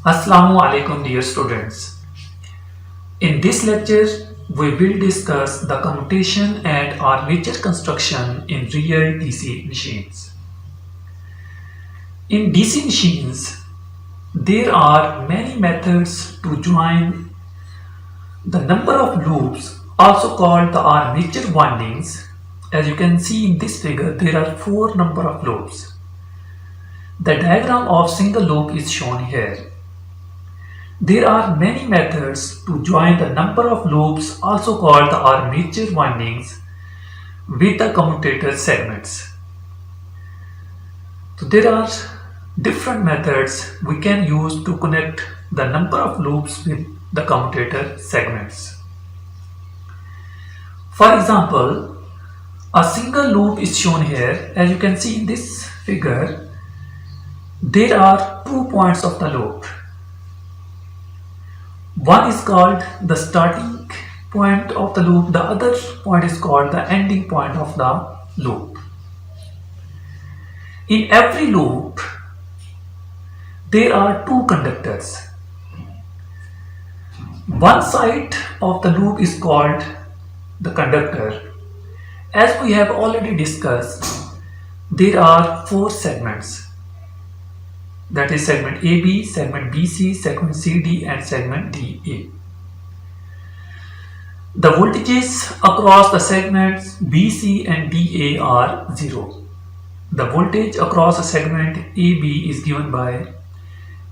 Assalamu alaikum dear students. In this lecture, we will discuss the commutation and armature construction in real DC machines. In DC machines, there are many methods to join the number of loops, also called the armature windings. As you can see in this figure, there are four number of loops. The diagram of single loop is shown here. There are many methods to join the number of loops, also called the armature windings, with the commutator segments. So there are different methods we can use to connect the number of loops with the commutator segments. For example, a single loop is shown here. As you can see in this figure, there are 2 points of the loop. One is called the starting point of the loop, the other point is called the ending point of the loop. In every loop, there are two conductors. One side of the loop is called the conductor. As we have already discussed, there are four segments. That is segment AB, segment BC, segment CD and segment DA. The voltages across the segments BC and DA are 0. The voltage across the segment AB is given by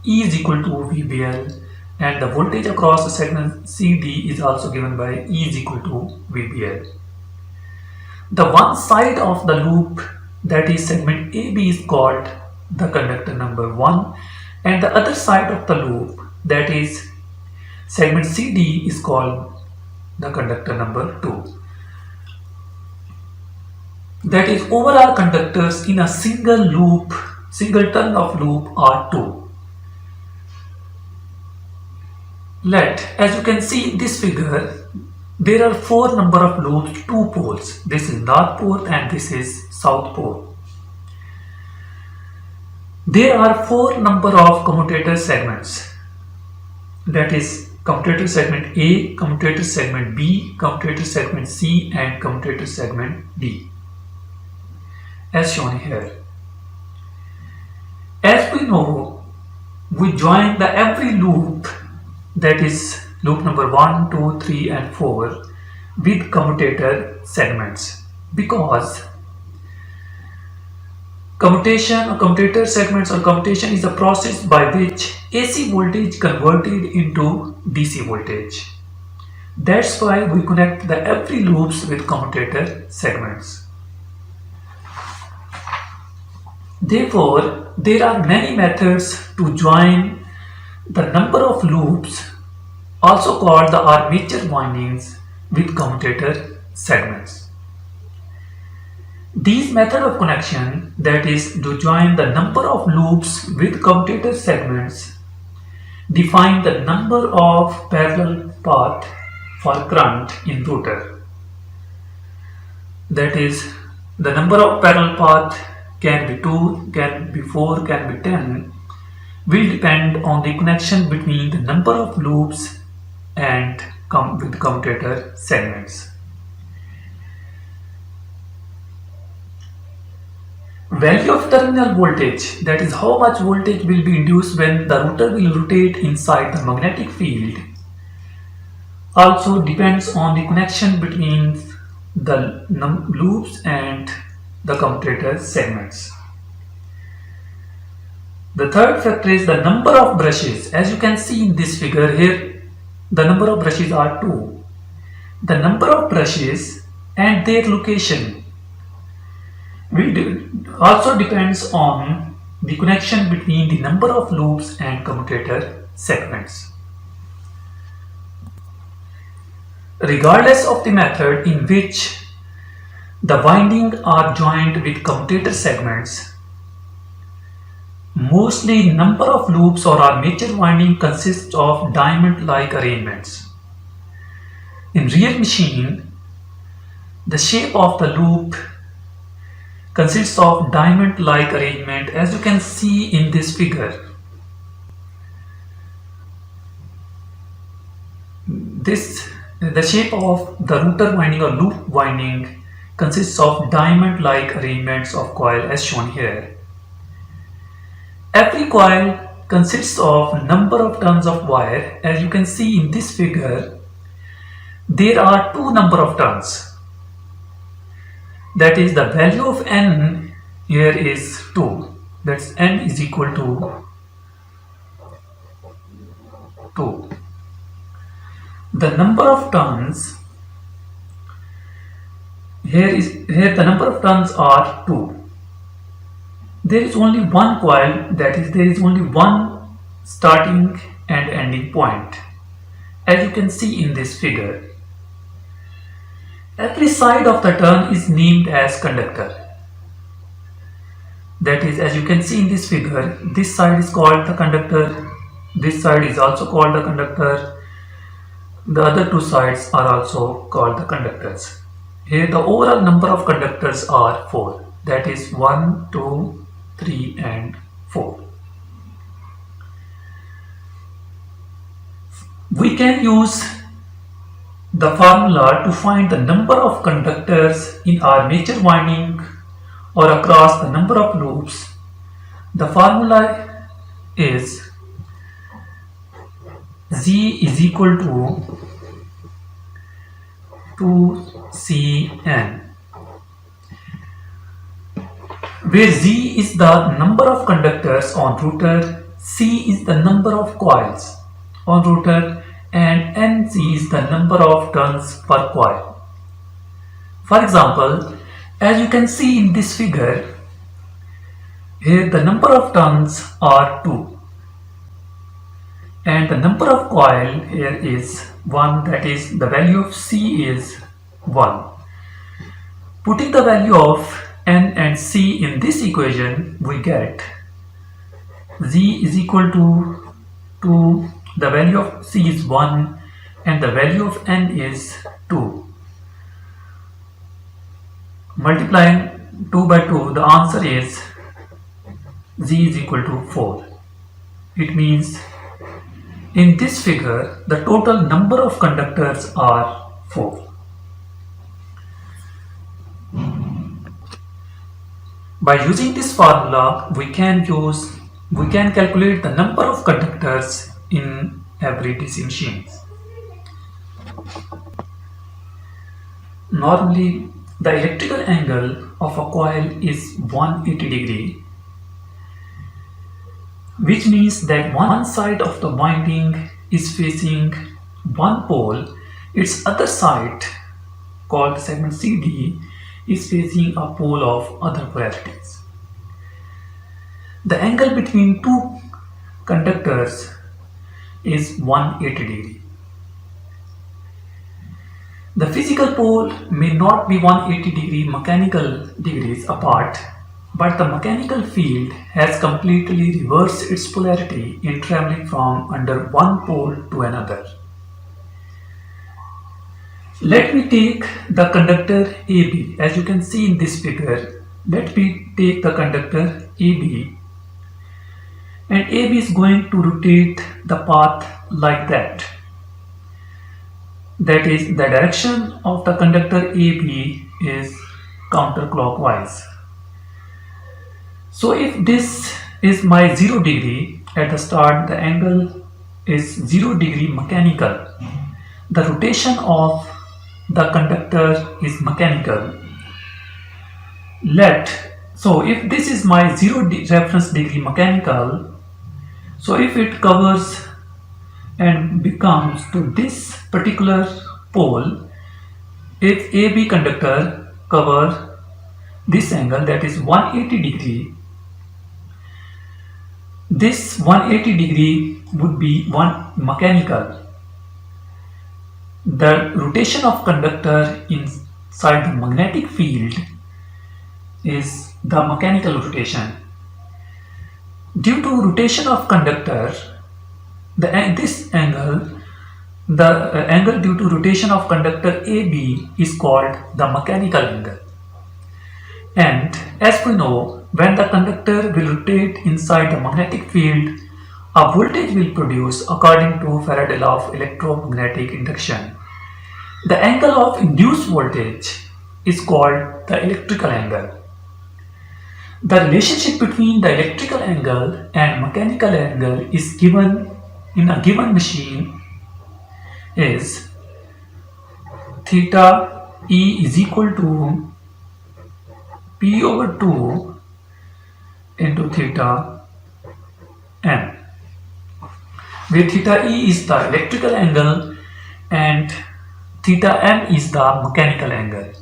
E is equal to VBL, and the voltage across the segment CD is also given by E is equal to VBL. The one side of the loop, that is segment AB, is called the conductor number 1, and the other side of the loop, that is segment CD, is called the conductor number 2. That is, overall conductors in a single loop, single turn of loop are 2. As you can see in this figure, there are 4 number of loops, 2 poles. This is north pole and this is south pole. There are 4 number of commutator segments, that is commutator segment A, commutator segment B, commutator segment C and commutator segment D, as shown here. As we know, we join the every loop, that is loop number 1, 2, 3 and 4 with commutator segments, because commutation or commutator segments or commutation is a process by which AC voltage converted into DC voltage. That's why we connect the every loops with commutator segments. Therefore, there are many methods to join the number of loops, also called the armature windings, with commutator segments. These method of connection, that is to join the number of loops with commutator segments, define the number of parallel path for current in rotor. That is, the number of parallel path can be 2, can be 4, can be 10, will depend on the connection between the number of loops and with commutator segments. Value of terminal voltage, that is how much voltage will be induced when the rotor will rotate inside the magnetic field, also depends on the connection between the loops and the commutator segments. The third factor is the number of brushes. As you can see in this figure here, the number of brushes are 2. The number of brushes and their location also depends on the connection between the number of loops and commutator segments. Regardless of the method in which the windings are joined with commutator segments, mostly number of loops or armature winding consists of diamond-like arrangements. In real machine, the shape of the loop consists of diamond-like arrangement, as you can see in this figure. The shape of the router winding or loop winding consists of diamond-like arrangements of coil as shown here. Every coil consists of number of turns of wire. As you can see in this figure, there are two number of turns. That is, the value of n here is 2. That's n is equal to 2. The number of turns here the number of turns are 2. There is only one coil, that is, there is only one starting and ending point, as you can see in this figure. Every side of the turn is named as conductor. That is, as you can see in this figure, this side is called the conductor, this side is also called the conductor, the other two sides are also called the conductors. Here the overall number of conductors are 4, that is 1, 2, 3 and 4. We can use the formula to find the number of conductors in armature winding or across the number of loops. The formula is Z is equal to 2Cn, where Z is the number of conductors on router, C is the number of coils on router, and Nc is the number of turns per coil. For example, as you can see in this figure, here the number of turns are 2 and the number of coil here is 1, that is, the value of C is 1. Putting the value of N and C in this equation, we get Z is equal to 2, the value of C is 1 and the value of N is 2. Multiplying 2 by 2, the answer is Z is equal to 4. It means in this figure, the total number of conductors are 4. By using this formula, we can calculate the number of conductors in every DC machine. Normally, the electrical angle of a coil is 180 degree, which means that one side of the winding is facing one pole, its other side, called segment CD, is facing a pole of other polarities. The angle between two conductors is 180 degree. The physical pole may not be 180 degree mechanical degrees apart, but the mechanical field has completely reversed its polarity in traveling from under one pole to another. Let me take the conductor AB. As you can see in this figure, let me take the conductor AB, and AB is going to rotate the path like that. That is, the direction of the conductor AB is counterclockwise. So if this is my 0 degree at the start, the angle is 0 degree mechanical. The rotation of the conductor is mechanical. So if this is my 0 reference degree mechanical, so if it covers and becomes to this particular pole, if AB conductor cover this angle, that is 180 degree, this 180 degree would be one mechanical. The rotation of conductor inside the magnetic field is the mechanical rotation. Due to rotation of conductor, the angle due to rotation of conductor AB is called the mechanical angle. And as we know, when the conductor will rotate inside the magnetic field, A voltage will produce according to Faraday law of electromagnetic induction. The angle of induced voltage is called the electrical angle. The relationship between the electrical angle and mechanical angle is given in a given machine is theta E is equal to P over 2 into theta M, where theta E is the electrical angle and theta M is the mechanical angle,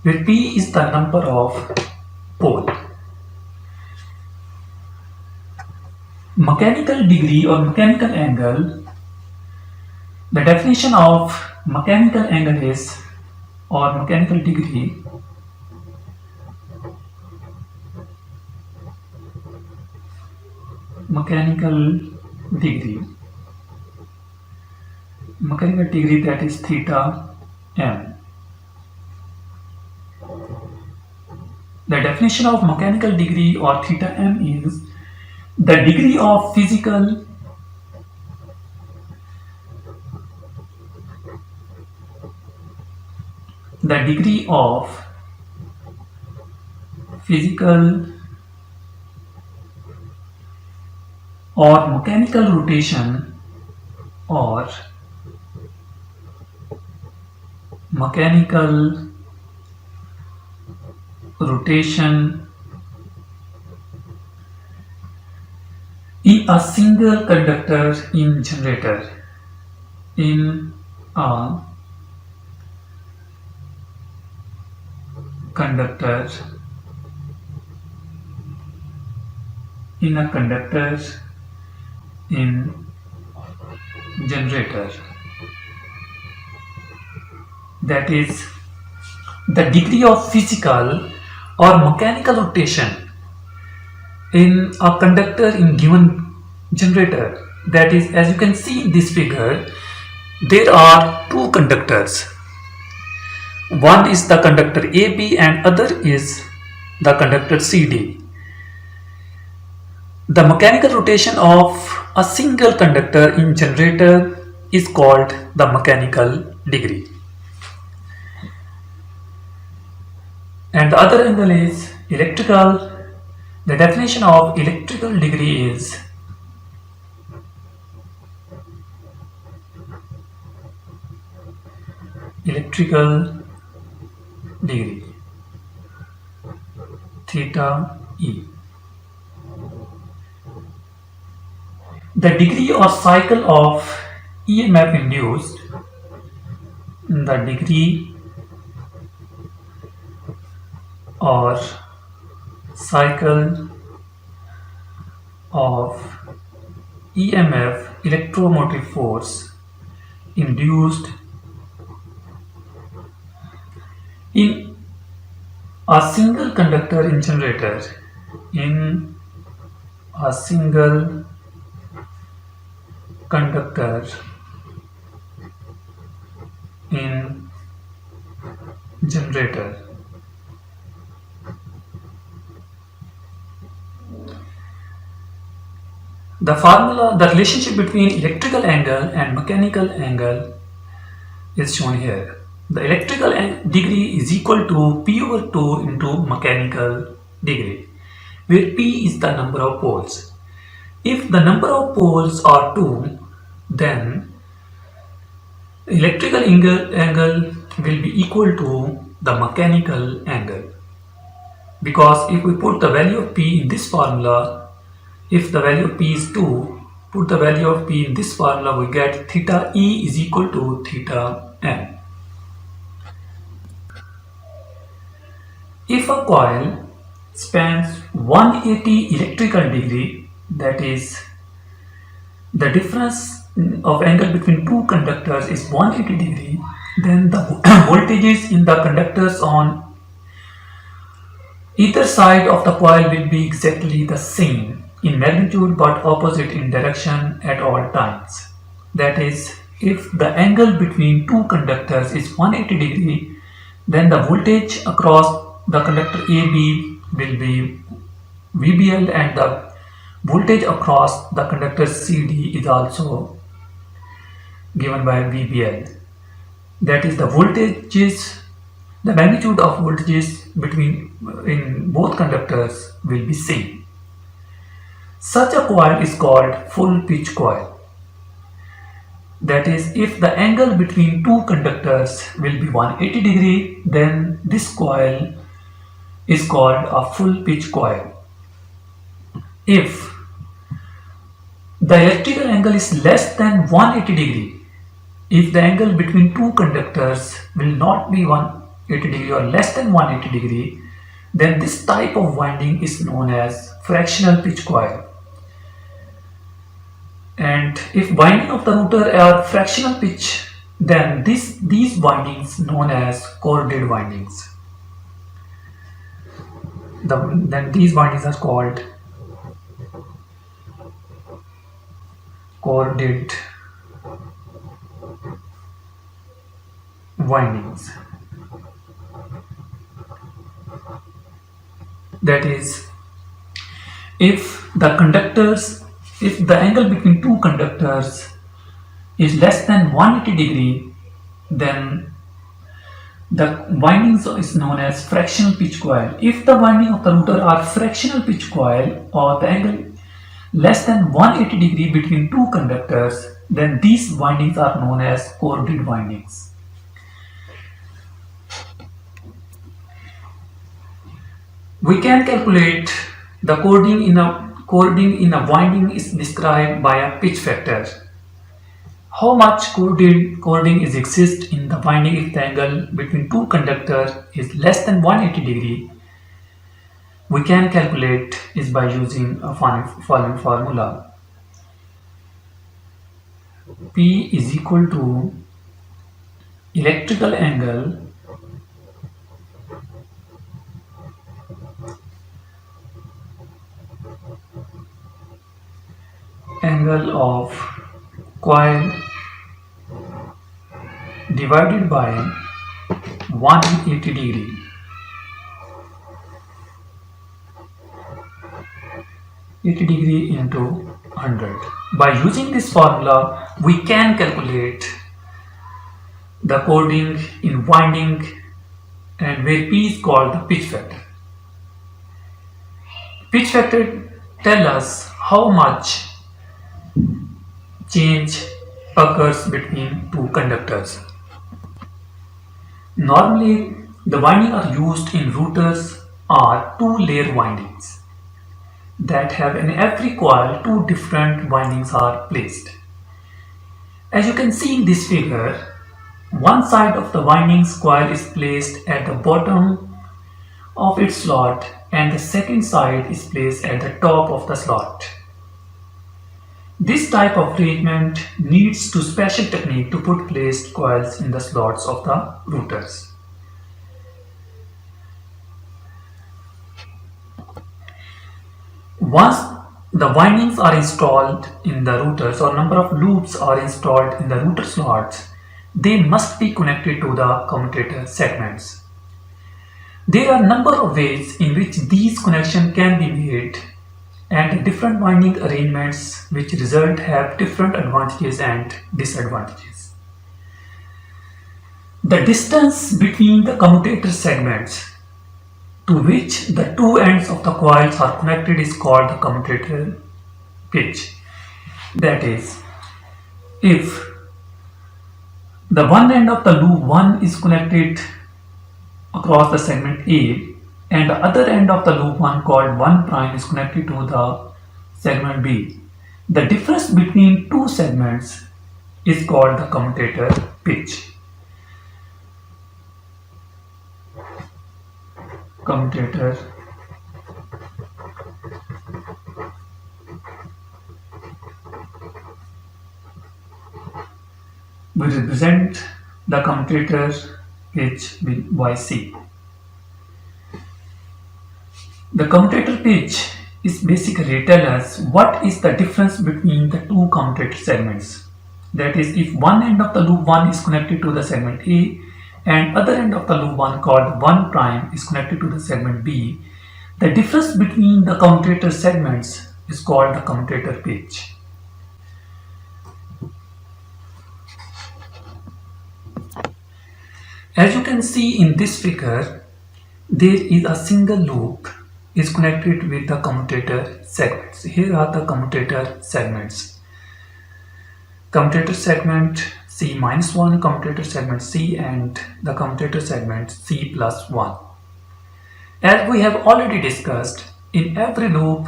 where P is the number of pole. Mechanical degree or mechanical angle, the definition of mechanical angle is, or mechanical degree, mechanical degree that is theta M. The definition of mechanical degree or theta M is the degree of physical or mechanical rotation in a single conductor in generator. In a conductor in generator, that is the degree of physical or mechanical rotation in a conductor in given generator. That is, as you can see in this figure, there are two conductors. One is the conductor AB and other is the conductor CD. The mechanical rotation of a single conductor in generator is called the mechanical degree. And the other angle is electrical. The definition of electrical degree is theta E. The degree or cycle of EMF induced, the degree or cycle of EMF, electromotive force, induced in a single conductor in generator. In a single conductor in generator. The formula, the relationship between electrical angle and mechanical angle is shown here. The electrical degree is equal to P over 2 into mechanical degree, where P is the number of poles. If the number of poles are 2, then electrical angle will be equal to the mechanical angle. Because if we put the value of P in this formula, if the value of P is 2, put the value of P in this formula, we get theta E is equal to theta M. If a coil spans 180 electrical degree, that is the difference of angle between two conductors is 180 degree, then the voltages in the conductors on either side of the coil will be exactly the same in magnitude but opposite in direction at all times. That is, if the angle between two conductors is 180 degree, then the voltage across the conductor AB will be VBL and the Voltage across the conductor CD is also given by VBL. That is, the magnitude of voltages between in both conductors will be same. Such a coil is called full pitch coil. That is, if the angle between two conductors will be 180 degree, then this coil is called a full pitch coil. If the electrical angle is less than 180 degree, if the angle between two conductors will not be 180 degree or less than 180 degree, then this type of winding is known as fractional pitch coil. And if winding of the rotor are fractional pitch, then these windings known as corded windings. Then these windings are called corded windings. That is, if the angle between two conductors is less than 180 degree, then the windings is known as fractional pitch coil. If the winding of the rotor are fractional pitch coil or the angle less than 180 degree between two conductors, then these windings are known as corded windings. We can calculate the cording in a winding is described by a pitch factor. How much cording is exist in the winding if the angle between two conductors is less than 180 degree? We can calculate is by using a following formula. P is equal to electrical angle of coil divided by 180 degree. Into 100. By using this formula, we can calculate the cording in winding, and where P is called the pitch factor. Pitch factor tell us how much change occurs between two conductors. Normally, the winding are used in rotors are two-layer windings that have in every coil two different windings are placed. As you can see in this figure, one side of the windings coil is placed at the bottom of its slot and the second side is placed at the top of the slot. This type of arrangement needs to special technique to put placed coils in the slots of the rotors. Once the windings are installed in the rotors or number of loops are installed in the rotor slots, they must be connected to the commutator segments. There are a number of ways in which these connections can be made, and different winding arrangements which result have different advantages and disadvantages. The distance between the commutator segments to which the two ends of the coils are connected is called the commutator pitch. That is, if the one end of the loop 1 is connected across the segment A, and the other end of the loop 1 called 1 prime is connected to the segment B. The difference between two segments is called the commutator pitch. Commutator we represent the commutator pitch with YC. The commutator pitch is basically tell us what is the difference between the two commutator segments. That is, if one end of the loop 1 is connected to the segment A and other end of the loop 1 called 1 prime is connected to the segment B, the difference between the commutator segments is called the commutator pitch. As you can see in this figure, there is a single loop is connected with the commutator segments. Here are the commutator segments. Commutator segment C-1, commutator segment C, and the commutator segment C plus 1. As we have already discussed, in every loop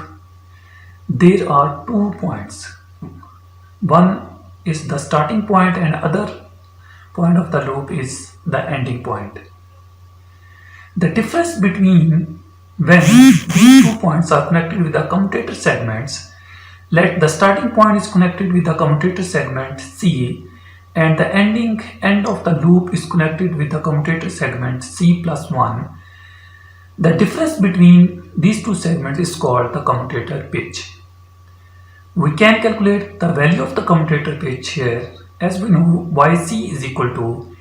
there are 2 points. One is the starting point and other point of the loop is the ending point. The difference between when these 2 points are connected with the commutator segments, let the starting point is connected with the commutator segment C and the end of the loop is connected with the commutator segment C plus 1. The difference between these two segments is called the commutator pitch. We can calculate the value of the commutator pitch here, as we know yc is equal to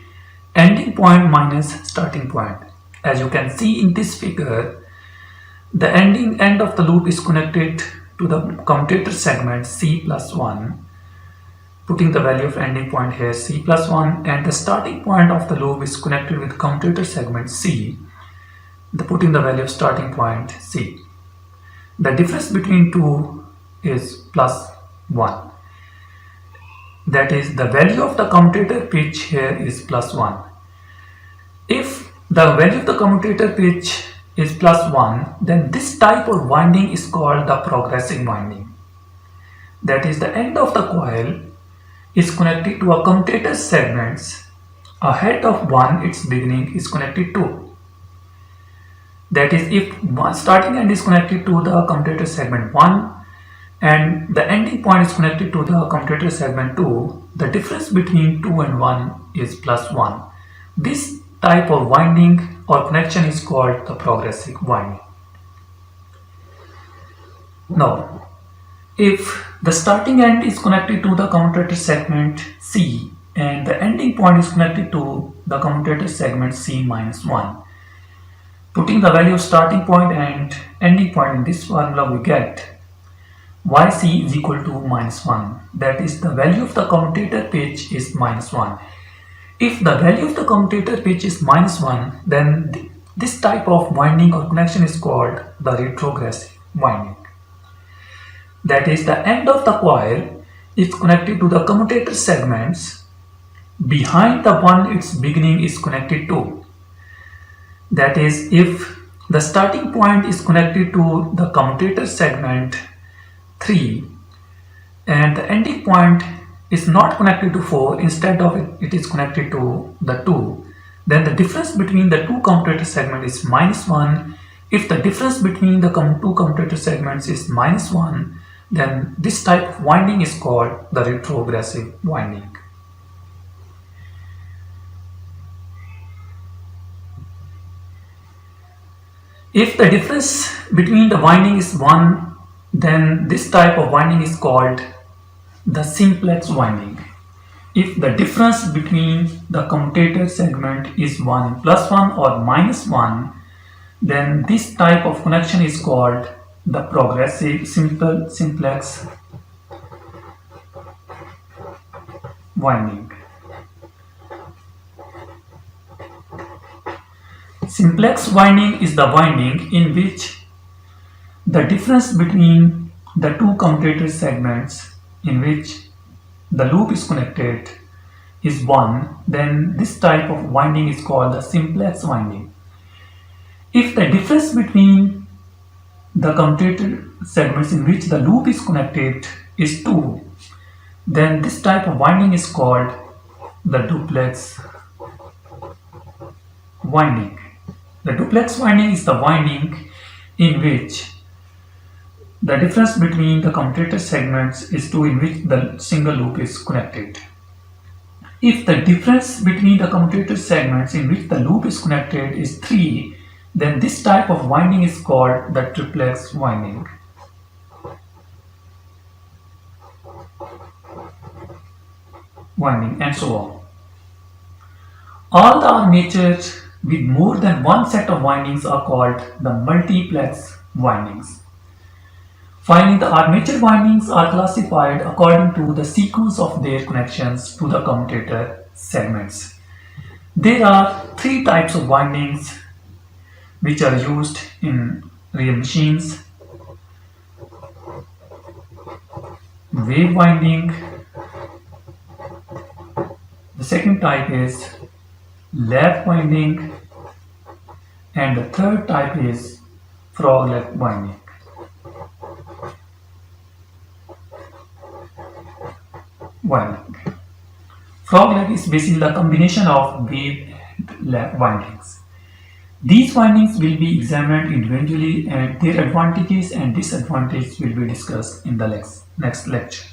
ending point minus starting point. As you can see in this figure, the end of the loop is connected to the commutator segment C plus 1, putting the value of ending point here C plus 1, and the starting point of the loop is connected with commutator segment C, putting the value of starting point C. The difference between two is plus 1. That is, the value of the commutator pitch here is plus 1. If the value of the commutator pitch is plus 1, then this type of winding is called the progressive winding. That is, the end of the coil is connected to a commutator segments. A head of 1, its beginning, is connected to. That is, if one starting end is connected to the commutator segment 1 and the ending point is connected to the commutator segment 2, the difference between 2 and 1 is plus 1. This type of winding or connection is called the progressive winding. Now, if the starting end is connected to the commutator segment C and the ending point is connected to the commutator segment C minus 1, putting the value of starting point and ending point in this formula, we get yc is equal to minus 1. That is, the value of the commutator pitch is minus 1. If the value of the commutator pitch is minus 1, then this type of winding or connection is called the retrogressive winding. That is, the end of the coil is connected to the commutator segments behind the one its beginning is connected to. That is, if the starting point is connected to the commutator segment 3 and the ending point is not connected to 4, instead of it is connected to the 2, then the difference between the two commutator segments is minus 1. If the difference between the two commutator segments is minus 1, then this type of winding is called the retrogressive winding. If the difference between the winding is 1, then this type of winding is called the simplex winding. If the difference between the commutator segment is 1 plus 1 or minus 1, then this type of connection is called the progressive simplex winding. Simplex winding is the winding in which the difference between the two commutator segments in which the loop is connected is 1, then this type of winding is called the simplex winding. If the difference between the commutator segments in which the loop is connected is 2, then this type of winding is called the duplex winding. The duplex winding is the winding in which the difference between the commutator segments is 2, in which the single loop is connected. If the difference between the commutator segments in which the loop is connected is 3, then this type of winding is called the triplex winding. And so on. All the armatures with more than one set of windings are called the multiplex windings. Finally, the armature windings are classified according to the sequence of their connections to the commutator segments. There are three types of windings which are used in real machines: wave winding, the second type is lap winding, and the third type is frog leg winding. Frog leg is basically the combination of wave and lap windings. These windings will be examined individually and their advantages and disadvantages will be discussed in the next lecture.